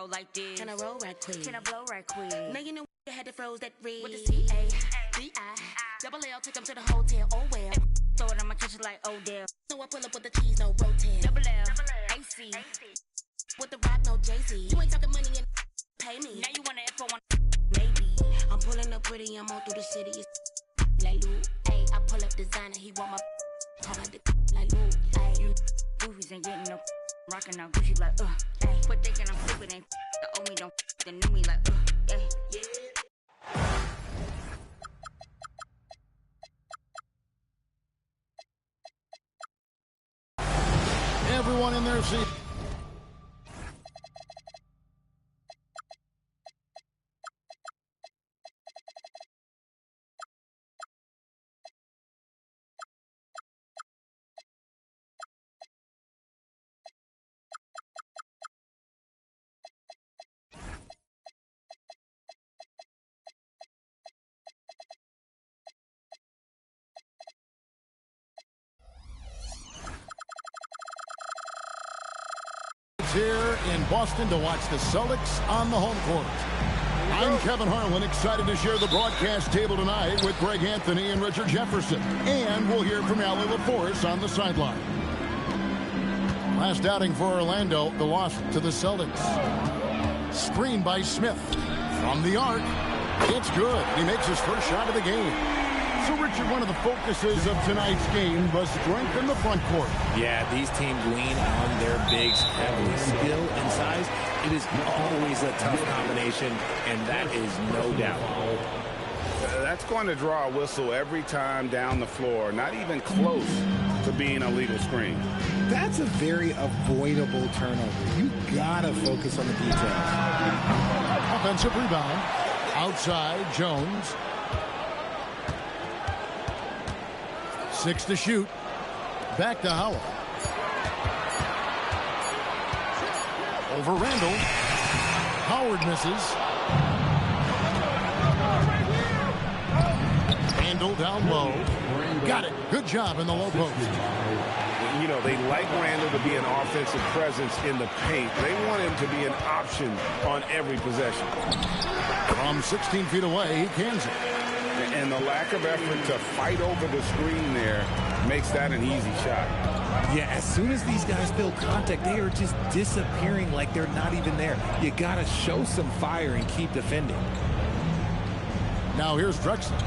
roll like this. Can I roll right quick? Can I blow right quick? Now you know you had to froze that red. With the C-A-D-I. Double L, take them to the hotel. Oh well. Throw it on my kitchen like Odell. So I pull up with the cheese, no rotel. Double L, AC. With the rock, no Jay-Z. You ain't talking money and pay me. Now you wanna F on one. Maybe. I'm pulling up pretty, I'm all through the city. It's like Lou. Ayy, I pull up designer, he want my call out the like Lou. Ayy, You goofies ain't getting no rockin' out Gucci like ayy. Quit thinking I'm stupid, ain't the owe me, don't the know me like ayy. yeah. Everyone in their seat. Here in Boston to watch the Celtics on the home court. I'm Kevin Harlan, excited to share the broadcast table tonight with Greg Anthony and Richard Jefferson. And we'll hear from Allie LaForce on the sideline. Last outing for Orlando, the loss to the Celtics. Screen by Smith from the arc. It's good. He makes his first shot of the game. So, Richard, one of the focuses of tonight's game was strength in the front court. Yeah, these teams lean on their bigs heavily. Skill and size, it is always a tough combination, and that is no doubt. That's going to draw a whistle every time down the floor, not even close to being a legal screen. That's a very avoidable turnover. You gotta focus on the details. Offensive rebound. Outside, Jones. 6 to shoot. Back to Howard. Over Randall. Howard misses. Randall down low. Got it. Good job in the low post. You know, they like Randall to be an offensive presence in the paint. They want him to be an option on every possession. From 16 feet away, he cans it. And the lack of effort to fight over the screen there makes that an easy shot. Yeah, as soon as these guys feel contact, they are just disappearing like they're not even there. You got to show some fire and keep defending. Now here's Drexler.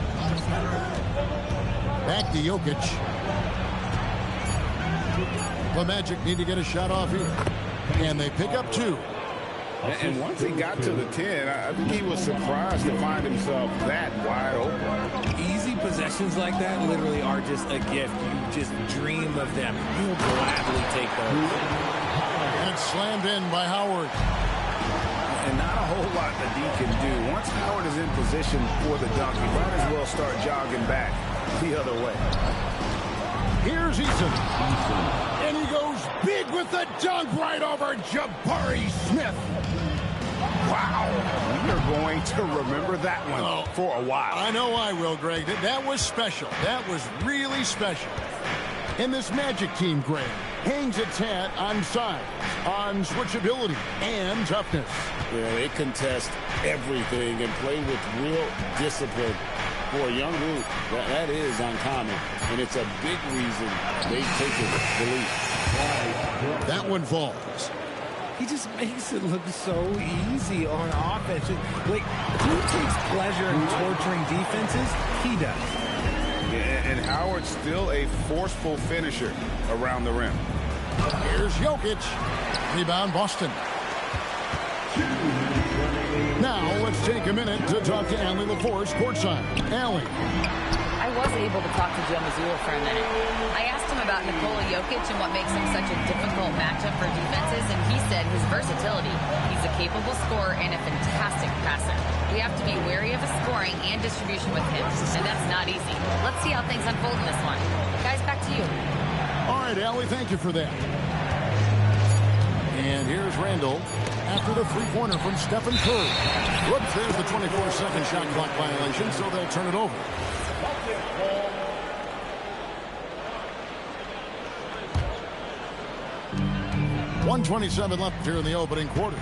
Back to Jokic. The Magic need to get a shot off here. And they pick up 2. And once he got to the 10, I think he was surprised to find himself that wide open. Easy possessions like that literally are just a gift. You just dream of them. You'll gladly take those. And it's slammed in by Howard. And not a whole lot that D can do. Once Howard is in position for the dunk, he might as well start jogging back the other way. Here's Eason. And he goes big with the dunk right over Jabari Smith. Wow. We are going to remember that one for a while. I know I will, Greg. That was special. That was really special. And this Magic team, Greg, hangs its hat on size, on switchability, and toughness. Yeah, they contest everything and play with real discipline. For a young group, that is uncommon, and it's a big reason they've taken the lead. That one falls. He just makes it look so easy on offense. Like, who takes pleasure in torturing defenses? He does. Yeah, and Howard's still a forceful finisher around the rim. Here's Jokic. Rebound, Boston. Now, let's take a minute to talk to Allie LaForce courtside. Allie. I was able to talk to Joe Mazzulla for a minute. I asked him about Nikola Jokic and what makes him such a difficult matchup for defenses, and he said his versatility. He's a capable scorer and a fantastic passer. We have to be wary of his scoring and distribution with him, and that's not easy. Let's see how things unfold in this one. Guys, back to you. All right, Allie, thank you for that. And here's Randall after the three-pointer from Stephen Curry. Whoops, there's the 24-second shot clock violation, so they'll turn it over. .127 left here in the opening quarter.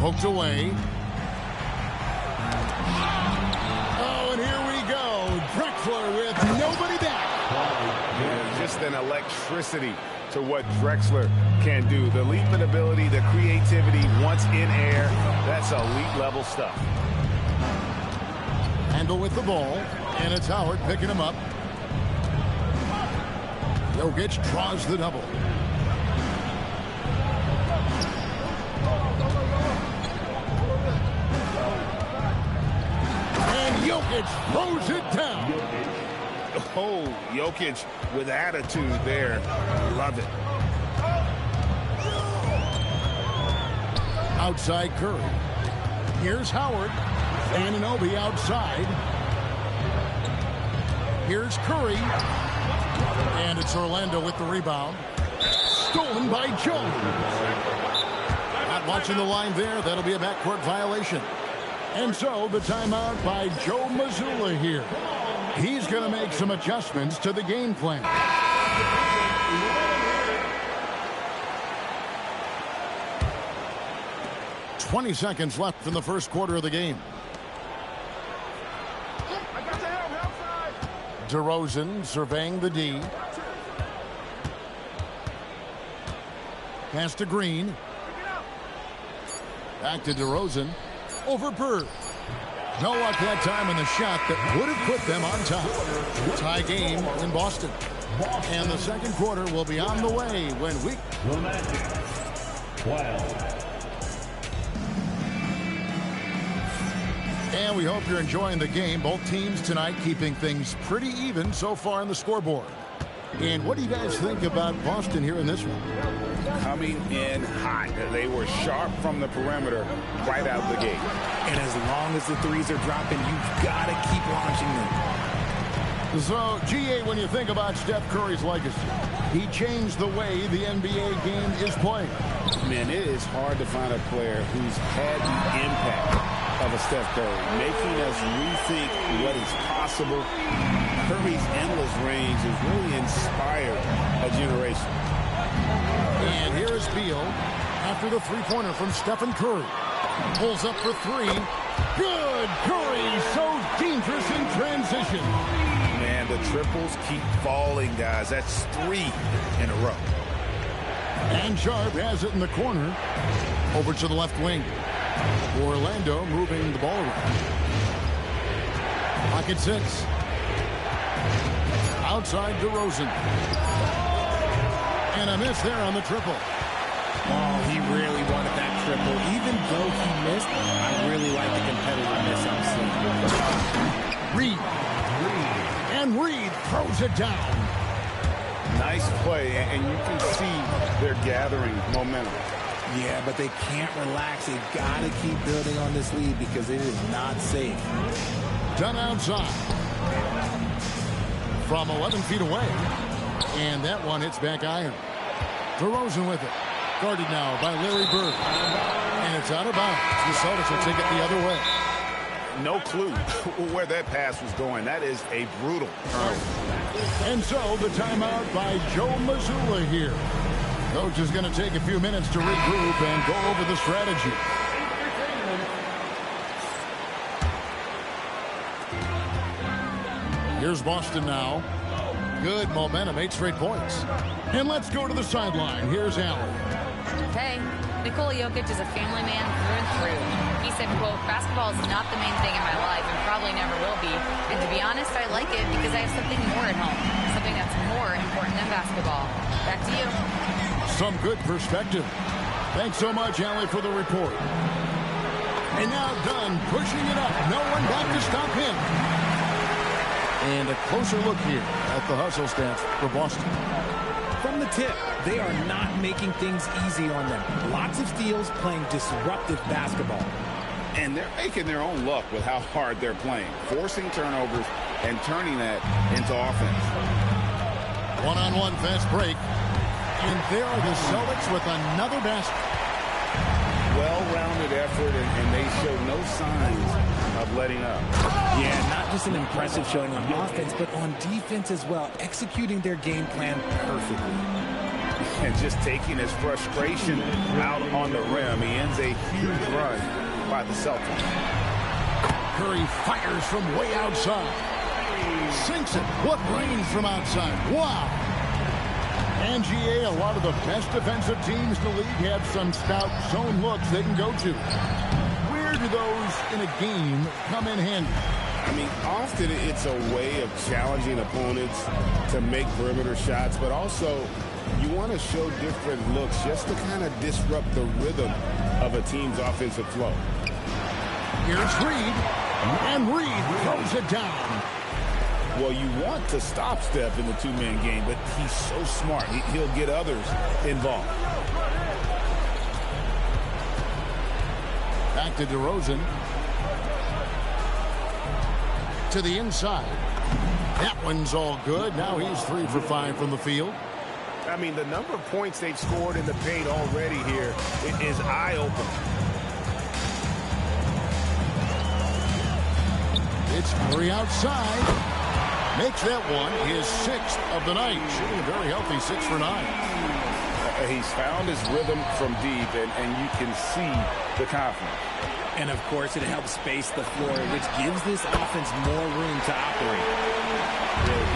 Poked away. Oh, and here we go. Drexler with nobody back. Yeah, just an electricity to what Drexler can do. The leaping ability, the creativity once in air, that's elite level stuff. Handle with the ball, and it's Howard picking him up. Jokic draws the double. And Jokic throws it down. Oh, Jokic with attitude there. Love it. Outside Curry. Here's Howard. Anunoby outside. Here's Curry. And it's Orlando with the rebound. Stolen by Jones. Not watching the line there. That'll be a backcourt violation. And so the timeout by Joe Mazzulla here. He's going to make some adjustments to the game plan. 20 seconds left in the first quarter of the game. DeRozan surveying the D. Pass to Green. Back to DeRozan. Over Bird. No luck that time in the shot that would have put them on top. Tie game in Boston. And the second quarter will be on the way when we... And we hope you're enjoying the game. Both teams tonight keeping things pretty even so far on the scoreboard. And what do you guys think about Boston here in this one? Coming in hot. They were sharp from the perimeter right out the gate. And as long as the threes are dropping, you've got to keep launching them. So, GA, when you think about Steph Curry's legacy, he changed the way the NBA game is played. Man, it is hard to find a player who's had the impact of a Steph Curry, making us rethink what is possible. Curry's endless range has really inspired a generation. And here is Beal after the three-pointer from Stephen Curry. Pulls up for three. Good! Curry so dangerous in transition. Man, the triples keep falling, guys. That's 3 in a row. And Sharp has it in the corner. Over to the left wing. Orlando moving the ball around. Pocket 6. Outside DeRozan. And a miss there on the triple. Oh, he really wanted that triple. Even though he missed, I really like the competitiveness I'm seeing. Reed. And Reed throws it down. Nice play, and you can see they're gathering momentum. Yeah, but they can't relax. They've got to keep building on this lead because it is not safe. Done outside. From 11 feet away. And that one hits back iron. DeRozan with it. Guarded now by Larry Bird. And it's out of bounds. The Celtics will take it the other way. No clue where that pass was going. That is a brutal turnover. And so the timeout by Joe Mazzulla here. Coach is going to take a few minutes to regroup and go over the strategy. Here's Boston now. Good momentum, 8 straight points. And let's go to the sideline. Here's Allen. Hey, Nikola Jokic is a family man through and through. He said, quote, basketball is not the main thing in my life and probably never will be. And to be honest, I like it because I have something more at home. Something that's more important than basketball. Back to you. Some good perspective. Thanks so much, Allie, for the report. And now Dunn pushing it up. No one back to stop him. And a closer look here at the hustle stats for Boston. From the tip, they are not making things easy on them. Lots of steals, playing disruptive basketball. And they're making their own luck with how hard they're playing, forcing turnovers and turning that into offense. One-on-one fast break. And there are the Celtics with another basket. Well-rounded effort, and they show no signs of letting up. Yeah, not just an impressive showing on offense, but on defense as well, executing their game plan perfectly. And just taking his frustration out on the rim, he ends a huge run by the Celtics. Curry fires from way outside. Sinks it. What range from outside. Wow. And GA, a lot of the best defensive teams in the league have some stout zone looks they can go to. Where do those in a game come in handy? I mean, often it's a way of challenging opponents to make perimeter shots, but also you want to show different looks just to kind of disrupt the rhythm of a team's offensive flow. Here's Reed, and Reed throws it down. Well, you want to stop Steph in the two-man game, but he's so smart. He'll get others involved. Back to DeRozan. To the inside. That one's all good. Now he's 3 for 5 from the field. I mean, the number of points they've scored in the paint already here is eye-opening. It's Curry outside. Makes that one his 6th of the night. Shooting a very healthy 6 for 9. He's found his rhythm from deep, and you can see the confidence. And, of course, it helps space the floor, which gives this offense more room to operate.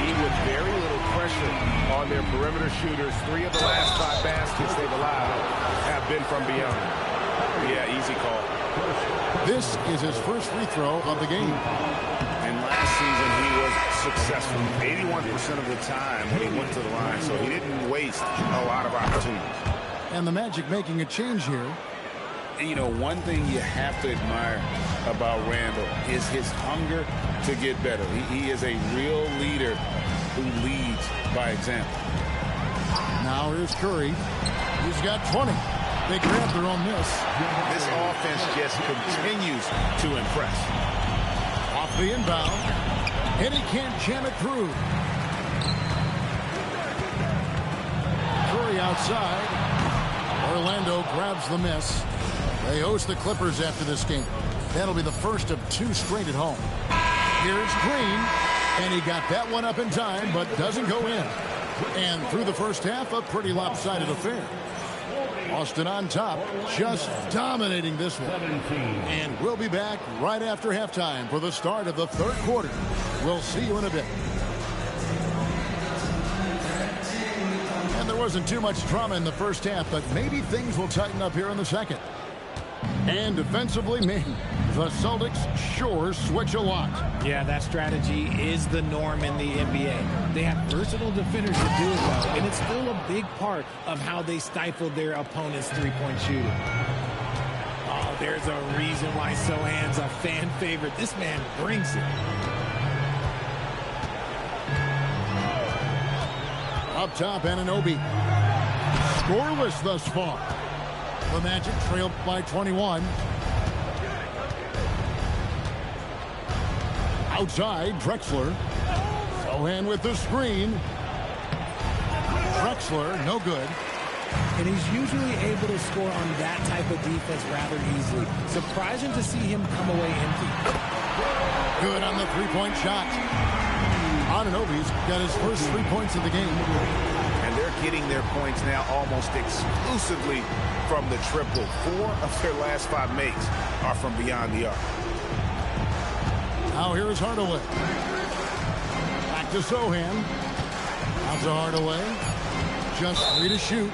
He with very little pressure on their perimeter shooters. 3 of the last 5 baskets they've allowed have been from beyond. Yeah, easy call. This is his first free throw of the game. And last season he was successful 81% of the time when he went to the line, so he didn't waste a lot of opportunities. And the Magic making a change here. You know, one thing you have to admire about Randall is his hunger to get better. He is a real leader who leads by example. Now here's Curry. He's got 20. They grab their own miss. This offense just continues to impress. Off the inbound. And he can't jam it through. Curry outside. Orlando grabs the miss. They host the Clippers after this game. That'll be the first of 2 straight at home. Here's Green. And he got that one up in time, but doesn't go in. And through the first half, a pretty lopsided affair. Boston on top, just dominating this one. And we'll be back right after halftime for the start of the 3rd quarter. We'll see you in a bit. And there wasn't too much drama in the first half, but maybe things will tighten up here in the second. And defensively, man, the Celtics sure switch a lot. Yeah, that strategy is the norm in the NBA. They have versatile defenders that do it well, and it's still a big part of how they stifle their opponent's three-point shooting. Oh, there's a reason why Sohan's a fan favorite. This man brings it. Up top, Anunoby. Scoreless thus far. The Magic trailed by 21. Outside, Drexler. Sohan with the screen. Drexler, no good. And he's usually able to score on that type of defense rather easily. Surprising to see him come away empty. Good on the three-point shot. Anunoby's got his first 3 points of the game. And they're getting their points now almost exclusively from the triple. 4 of their last 5 makes are from beyond the arc. Now here's Hardaway. Back to Sohan. Out to Hardaway. Just 3 to shoot.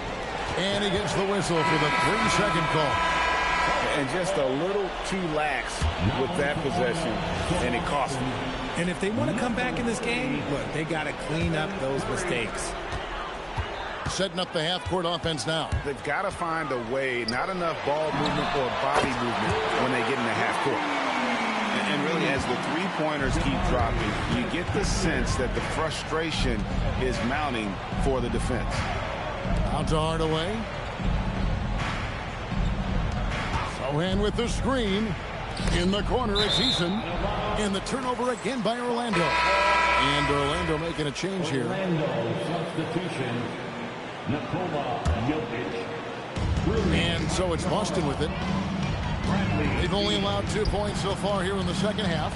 And he gets the whistle for the 3-second call. And just a little too lax with that possession, and it cost him. And if they want to come back in this game, look, they got to clean up those mistakes. Setting up the half-court offense now. They've got to find a way, not enough ball movement or body movement when they get in the half court. And really, as the three-pointers keep dropping, you get the sense that the frustration is mounting for the defense. Out to Hardaway. Sohan with the screen. In the corner, it's Eason. And the turnover again by Orlando. And Orlando making a change here. Substitution. Nikola Jokic. And so it's Boston with it. They've only allowed 2 points so far here in the second half.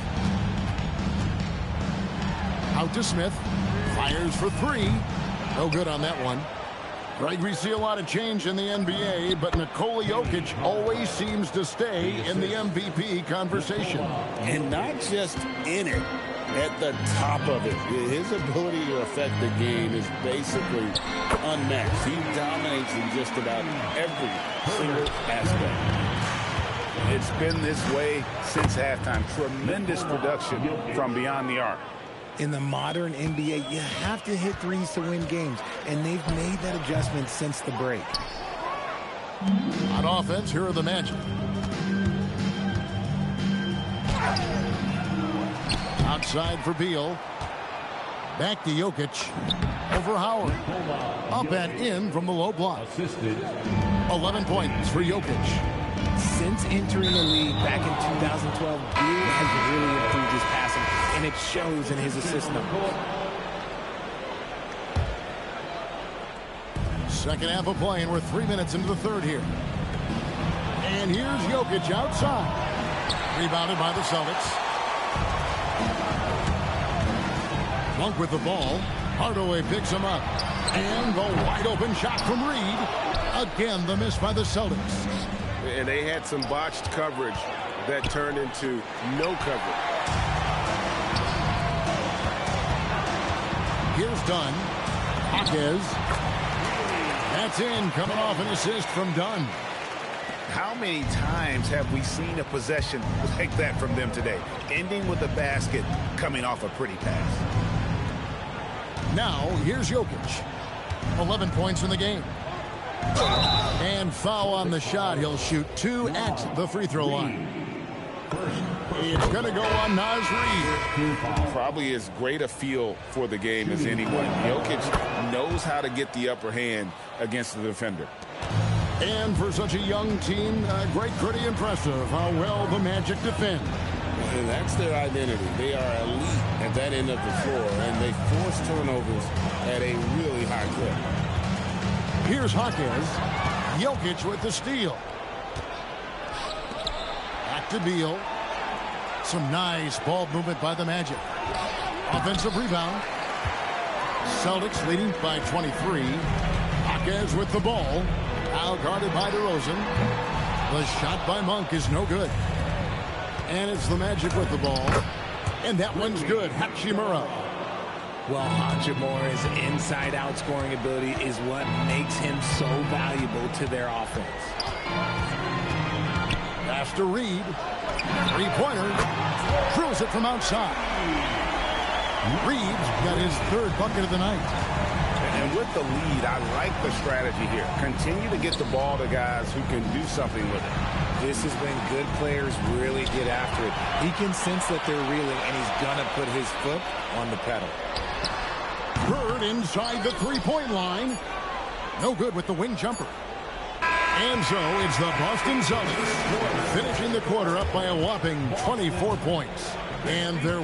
Out to Smith. Fires for 3. No good on that one. Greg, we see a lot of change in the NBA, but Nikola Jokic always seems to stay in the MVP conversation. And not just in it, at the top of it. His ability to affect the game is basically unmatched. He dominates in just about every single aspect. It's been this way since halftime. Tremendous production from beyond the arc. In the modern NBA, you have to hit threes to win games, and they've made that adjustment since the break. On offense, here are the Magic. Outside for Beal. Back to Jokic. Over Howard. Up and in from the low block. 11 points for Jokic. Since entering the league back in 2012, Beal has really improved his passing, and it shows in his assist numbers. Second half of play, and we're 3 minutes into the third here. And here's Jokic outside. Rebounded by the Celtics. Monk with the ball. Hardaway picks him up. And the wide open shot from Reed. Again, the miss by the Celtics. And they had some botched coverage that turned into no coverage. Here's Dunn. Jaquez. That's in, coming off an assist from Dunn. How many times have we seen a possession like that from them today? Ending with a basket, coming off a pretty pass. Now, here's Jokic. 11 points in the game. And foul on the shot. He'll shoot 2 at the free throw line. It's going to go on Naz Reid. Probably as great a feel for the game as anyone. Jokic knows how to get the upper hand against the defender. And for such a young team, Greg, pretty impressive how well the Magic defend. And that's their identity. They are elite at that end of the floor, and they force turnovers at a really high clip. Here's Jaquez. Jokic with the steal. Back to Beal. Some nice ball movement by the Magic. Offensive rebound. Celtics leading by 23. Jaquez with the ball. Now guarded by DeRozan. The shot by Monk is no good. And it's the Magic with the ball. And that one's good. Hachimura. Well, Hachimura's inside-out scoring ability is what makes him so valuable to their offense. Pass to Reed. Three-pointer. Drills it from outside. Reed's got his third bucket of the night. And with the lead, I like the strategy here. Continue to get the ball to guys who can do something with it. This is when good players really get after it. He can sense that they're reeling, and he's going to put his foot on the pedal. Bird inside the three-point line. No good with the wing jumper. And so it's the Boston Celtics finishing the quarter up by a whopping 24 points. And they're...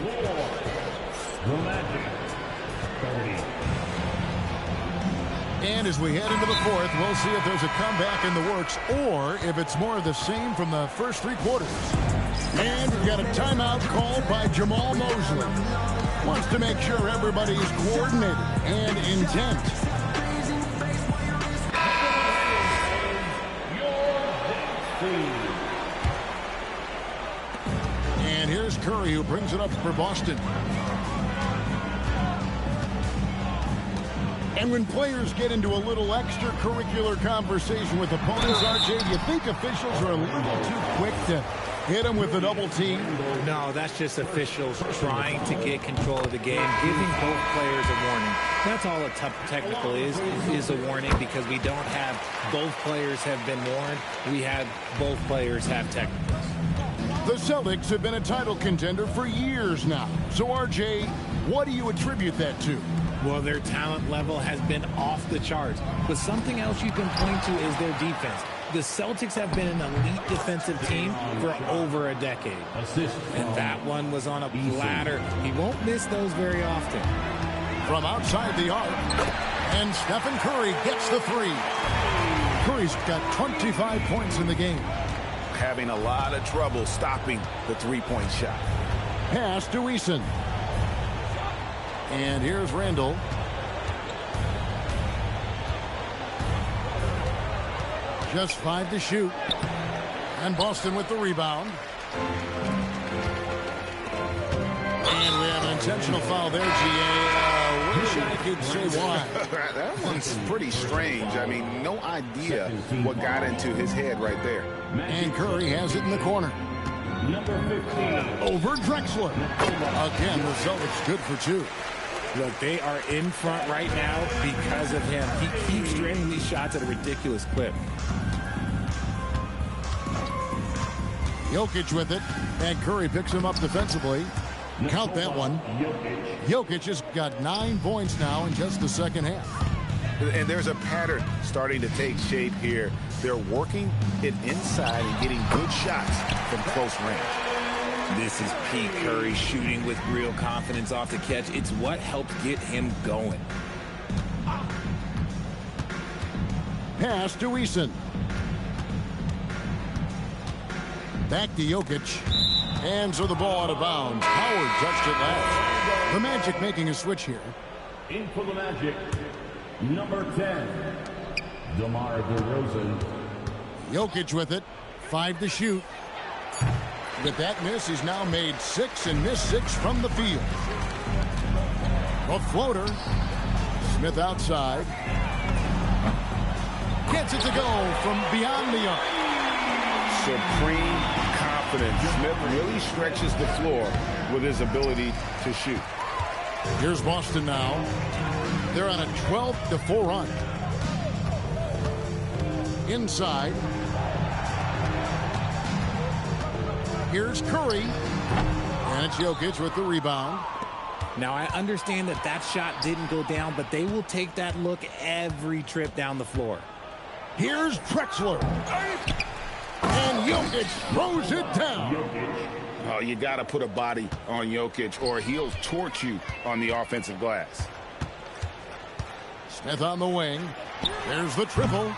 And as we head into the fourth, we'll see if there's a comeback in the works or if it's more of the same from the first 3 quarters. And we've got a timeout called by Jamal Mosley. Wants to make sure everybody is coordinated and intent. And here's Curry, who brings it up for Boston. And when players get into a little extracurricular conversation with opponents, RJ, you think officials are a little too quick to hit them with a double team? No, that's just officials trying to get control of the game, giving both players a warning. That's all a tough technical is a warning, because we don't have both players have been warned. We have both players have technicals. The Celtics have been a title contender for years now. So, RJ, what do you attribute that to? Well, their talent level has been off the charts. But something else you can point to is their defense. The Celtics have been an elite defensive team for over a decade. And that one was on a platter. He won't miss those very often. From outside the arc, and Stephen Curry gets the three. Curry's got 25 points in the game. Having a lot of trouble stopping the three-point shot. Pass to Eason. And here's Randall. Just 5 to shoot. And Boston with the rebound. And we have an intentional foul there, GA. Wish I could say why. That one's pretty strange. I mean, no idea what got into his head right there. And Curry has it in the corner. Number 15. Over Drexler. Again, the Celtics good for 2. Look, they are in front right now because of him. He keeps draining these shots at a ridiculous clip. Jokic with it, and Curry picks him up defensively. Count that one. Jokic has got 9 points now in just the second half. And there's a pattern starting to take shape here. They're working it inside and getting good shots from close range. This is Pete Curry shooting with real confidence off the catch. It's what helps get him going. Pass to Eason. Back to Jokic. And so the ball out of bounds. Howard touched it last. The Magic making a switch here. In for the Magic, number 10, DeMar DeRozan. Jokic with it. 5 to shoot. With that miss, he's now made 6 and missed 6 from the field. A floater. Smith outside. Gets it to go from beyond the arc. Supreme confidence. Smith really stretches the floor with his ability to shoot. Here's Boston now. They're on a 12-4 run. Inside. Here's Curry. And it's Jokic with the rebound. Now, I understand that that shot didn't go down, but they will take that look every trip down the floor. Here's Drexler. And Jokic throws it down. Oh, you got to put a body on Jokic or he'll torch you on the offensive glass. Smith on the wing. There's the triple.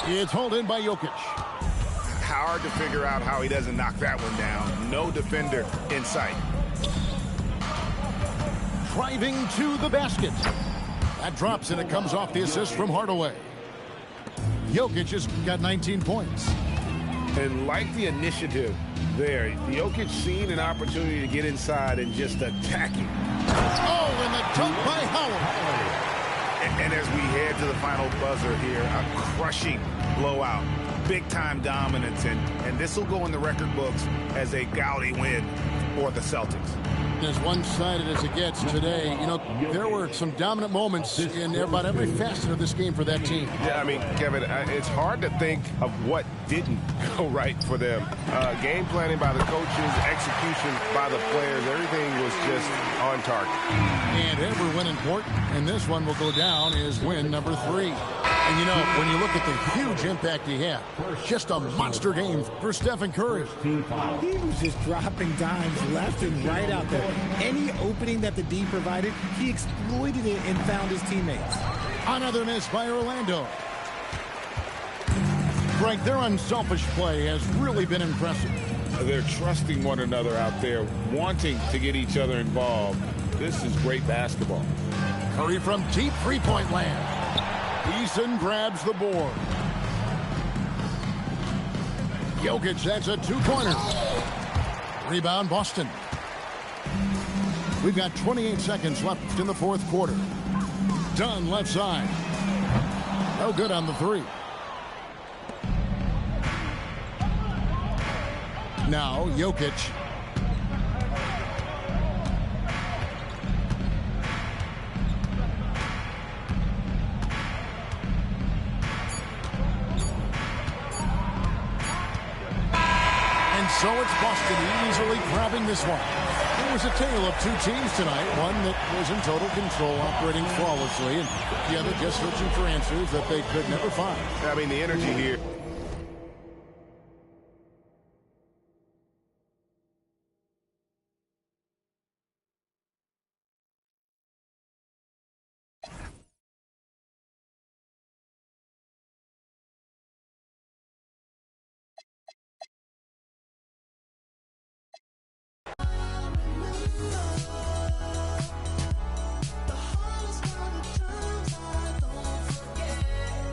It's hauled in by Jokic. Hard to figure out how he doesn't knock that one down. No defender in sight. Driving to the basket. That drops and it comes off the assist from Hardaway. Jokic has got 19 points. And like the initiative there, Jokic seen an opportunity to get inside and just attack him. Oh, and the dunk by Howard. And as we head to the final buzzer here, a crushing blowout. Big-time dominance, and this will go in the record books as a gaudy win for the Celtics. As one-sided as it gets today, you know, there were some dominant moments in about every facet of this game for that team. Yeah, I mean, Kevin, it's hard to think of what didn't go right for them. Game planning by the coaches, execution by the players, everything was just on target. And every win important, and this one will go down as win number 3. And, you know, when you look at the huge impact he had, just a monster game for Stephen Curry. He was just dropping dimes left and right out there. Any opening that the D provided, he exploited it and found his teammates. Another miss by Orlando. Greg, their unselfish play has really been impressive. They're trusting one another out there, wanting to get each other involved. This is great basketball. Curry from deep three-point land. Eason grabs the board. Jokic, that's a 2-pointer. Rebound, Boston. We've got 28 seconds left in the fourth quarter. Dunn left side. No good on the 3. Now, Jokic. So it's Boston easily grabbing this one. It was a tale of 2 teams tonight. One that was in total control, operating flawlessly, and the other just searching for answers that they could never find. I mean, the energy here